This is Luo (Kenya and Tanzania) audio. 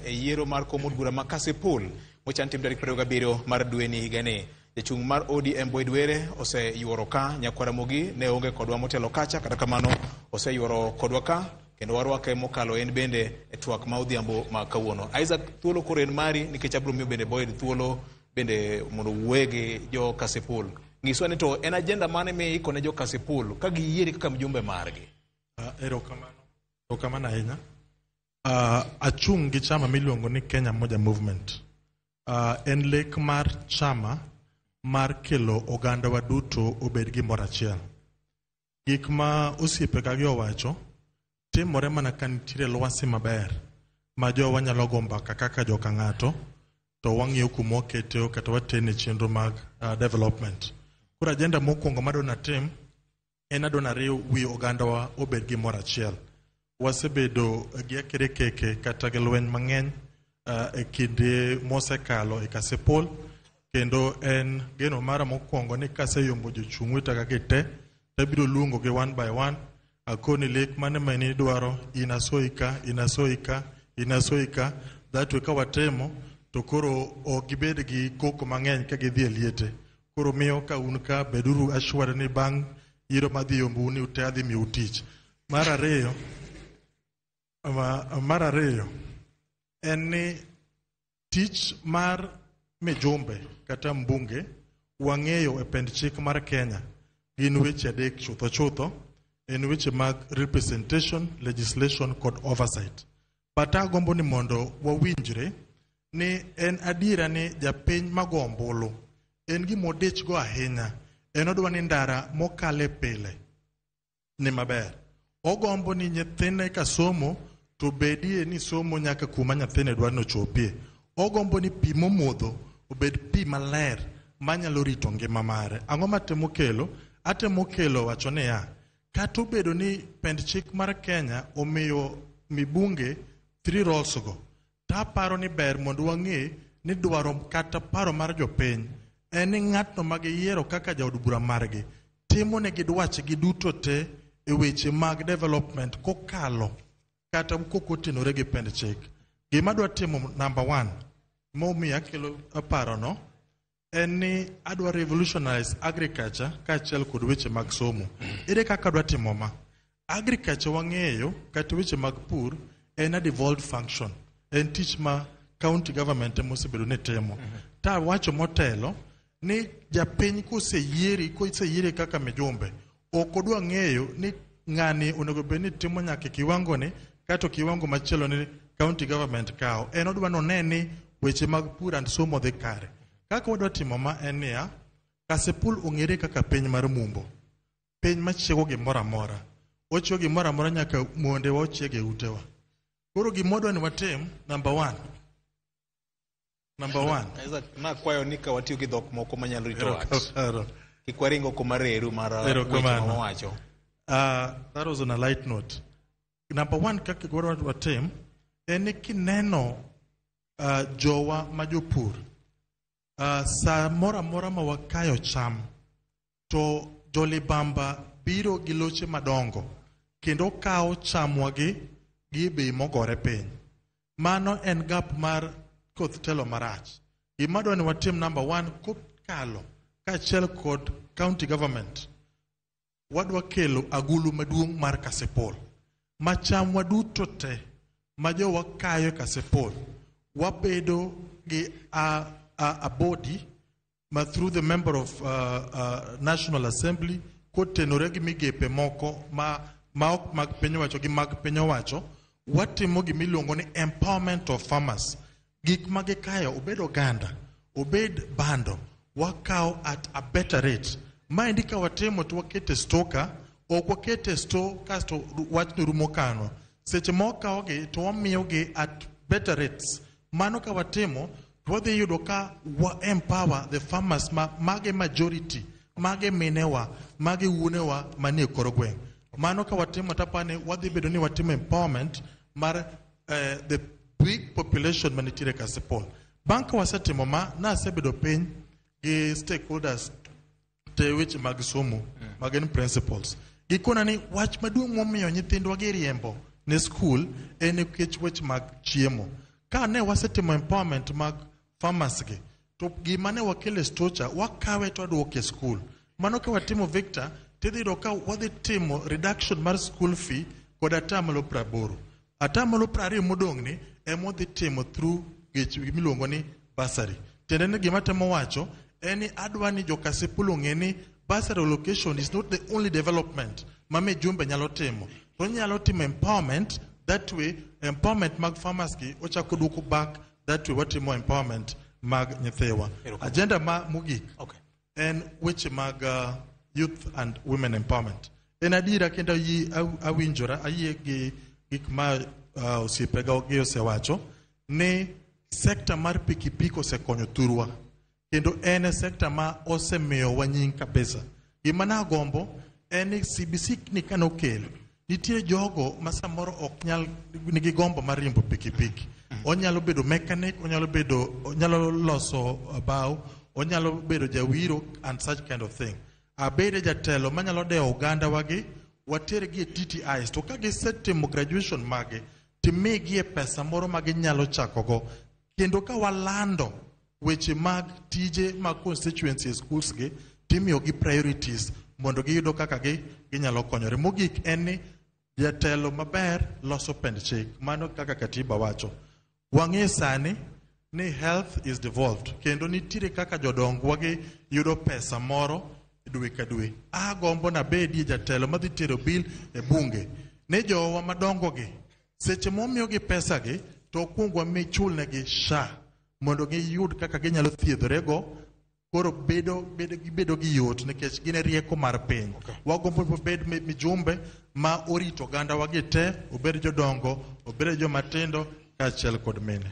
e yiero mar komod bura ma Kasipul mochan tim tarik 27 mar dwe ni higani. Jachung' mar ODM Boyd Were oseyuoro ka, Nyakwaramogi ne onge kodwa motelo kacha, kata kamano oseyuoro kodwa ka kendo warwake mokalo en bende e twak ma odhiambo ma kawuono. Isaac, thuolo koro en mari nikech abiro miyo bende Boyd thuolo bende mondo wuogi jo Kasipul. Ng'iswa ni to en agenda mane mi ikone jo Kasipul ka giyieri kaka mjumbe margi? Erokamano ahinya. Achung' gi chama miluongo ni Kenya Moja Movement. En lek mar chama mar kelo oganda wa duto obed gimoro achiel. Gik ma osiepe ka gi owacho timore mana ka nitiere lwasi maber ma jowa nyalo go mbaka kaka joka ng'ato, to wang'iyo kuma waketeo kata watene chenro mag development. Koro agenda mokwongo madona tim en adona riw wi oganda wa obed gimoro achiel. Wasebedo gi akerekeke kata gi lweny mang'eny e kinde mosekalo e Kasipul, kendo en geno mara mokwongo ni kaseyombo jochung' wetega gite tabiro luongo gi one by one, akoni lek mane ma ni dwaro inasoika that way ka watemo to koro ok gibed gi koko mang'eny ka gidhi e liete. Koro miyo ka un ka beduru ashwara ni bang' yiero madhi yombo ni ute adhi miyo tich. Mar ariyo en ni tich mar mijumbe kata mbunge wang'eyo e pend chik mar Kenya gin weche adek chutho. En weche mag representation, legislation kod oversight. Bata gombo ni mondo wawinjre ni en adiera ni japiny mago ombulu en gimodich go ahinya. En odwa ni ndara mokale pile ni maber. Ogombo ni nyithine ka somo to bedie ni somo nyaka kuma nyathine dwa no chopie. Ogombo ni pi momodho obed pi maler manyalo rito ngima mare. Ang'o matemo kelo? Atemo kelo wacho ni kata obedo ni pend chik mar Kenya omiyo mibunge 3 roles go. Ta paro ni ber mondo wang'e ni dwaro kata paro mar jopiny en ni ng'atno ma giyiero kaka jaod bura margi timo ne gidwachgi duto te e weche mag development kokalo kata kokotenore gi pend chik. Gima dwa timo number 1 momiyo kelo paro no en ni adwa revolutionize agriculture kaachiel kod weche mag somo. Ere kaka dwa timo ma? Agriculture wang'eyo kata weche mag pur en a devolved function. En tich ma county government mosebedo ne temo. Ta wacho motelo ni japiny koseyieri kaka mijumbe ok odwa ng'eyo ni ng'ani onego bed ni timo nyaka kiwango ni kata kiwango machielo ni county government kao. En odwa no neni weche mag pur and somo dhi kare. Kaka wadwa timo ma en niya, Kasipul ong'ere kaka piny mar mumbo. Piny machiego gimoro amora. Ochiwo gimoro amora nyaka monde wa ochiege utewa. Koro gimodwa ni watim number 1. Na kwayo ni ka watiyo gi dhok moko manyalo rito wach. Kikwaringo kumareru mara weche mawacho. That was on a light note. Number 1 kaka wadwa watim en ni kineno jowa majopur. Sa mora ma wakayo cham to jolibamba biro gi loche madongo kendo kao chamwa gi bei mogore piny. Mano en gap mar koth telo marach. Gimadwa ni watim number 1 kokalo kaachiel kod county government wadwa kelo agulu maduong' mar Kasipul ma chamwa duto te ma jowa kayo Kasipul wabedo gi a body ma through the member of National Assembly kotenore gi migepe moko ma ok mag piny owacho gi mag piny owacho watimo gimiluongo ni empowerment of farmers. Gik magikayo obed oganda obed bando wakao at a better rate. Ma indika watimo to wakete stoka ok wakete store kasto wach ni rumo kano. Seche mokao gi to wamiyo gi at better rates. Mano ka watimo wadhi yudo ka wa empower the farmers mage majority mage minewa mage wuonewa manie kor gweng'. Mano ka watimo tapane wadhi bedo ni watimo empowerment mar the big population manitire Kasipul. Banka wasetimo ma na asebedo piny gi stakeholders te weche mag somo mag principles. Gikona ni wach maduong' momiyo nyithindwa gi riembo ne school en nikech weche mag chiemo. ka ne wasetimo empowerment mag farmers gi to gima ne wakele stocha wakawe to aduoke school mano ka watimo Victor tidhi do ka wadhi timo reduction mar school fee kod atamalo 80 atamalo 20 modong ni emodhi timo through gimiluongo ni bursary tende ne gima temo wacho eni adwani jokasipul ong'eni bursary allocation is not the only development mame jumbe nyalo timo to nyalo timo empowerment that way empowerment mag farmers ki ochako duoko back that way watimo empowerment mag nyithiwa agenda ma mugik en weche mag youth and women empowerment en adira kendo awinjora ayie gi gik ma osiepega ogi osewacho ni sekta mar pikipiki osekonyo thurwa kendo en sekta ma osemiyo wanying kabisa gima na gombo en CBC ni kanokelo nitie jogo ma samoro ok nyal nigi gombo mar riembo pikipiki onyalo bedo mechanic onyalo loso bao onyalo bedo jawiro and such kind of thing abede jatelo manyalo dewo oganda wagi watergi TTIs to ka gisetimo graduation mage timigie pesa moro magi nyalo chakogo kendo ka walando weche mag tije mag constituency schools gi timiyo gi priorities mondo giyudo kaka ginyalo konyore mogik en ni jatelo maber loso pend chik mano kaka katiba wacho wang'e sani ni health is devolved kendo nitiere kaka jodongwa gi yudo pesa moro dwe ka dwe agombo na bedi jatelo madhi tero bill e bunge ne jowa madongo gi seche momiyo gi pesa gi to kwongwa michulne gi SHA mondo giyud kaka ginyalo thiedhorego koro bedo gi yot nikech gin rieko mar piny wagombo bed mijumbe ma orito ganda wagi te obed jodongo obed jomatindo kaachiel kod mine.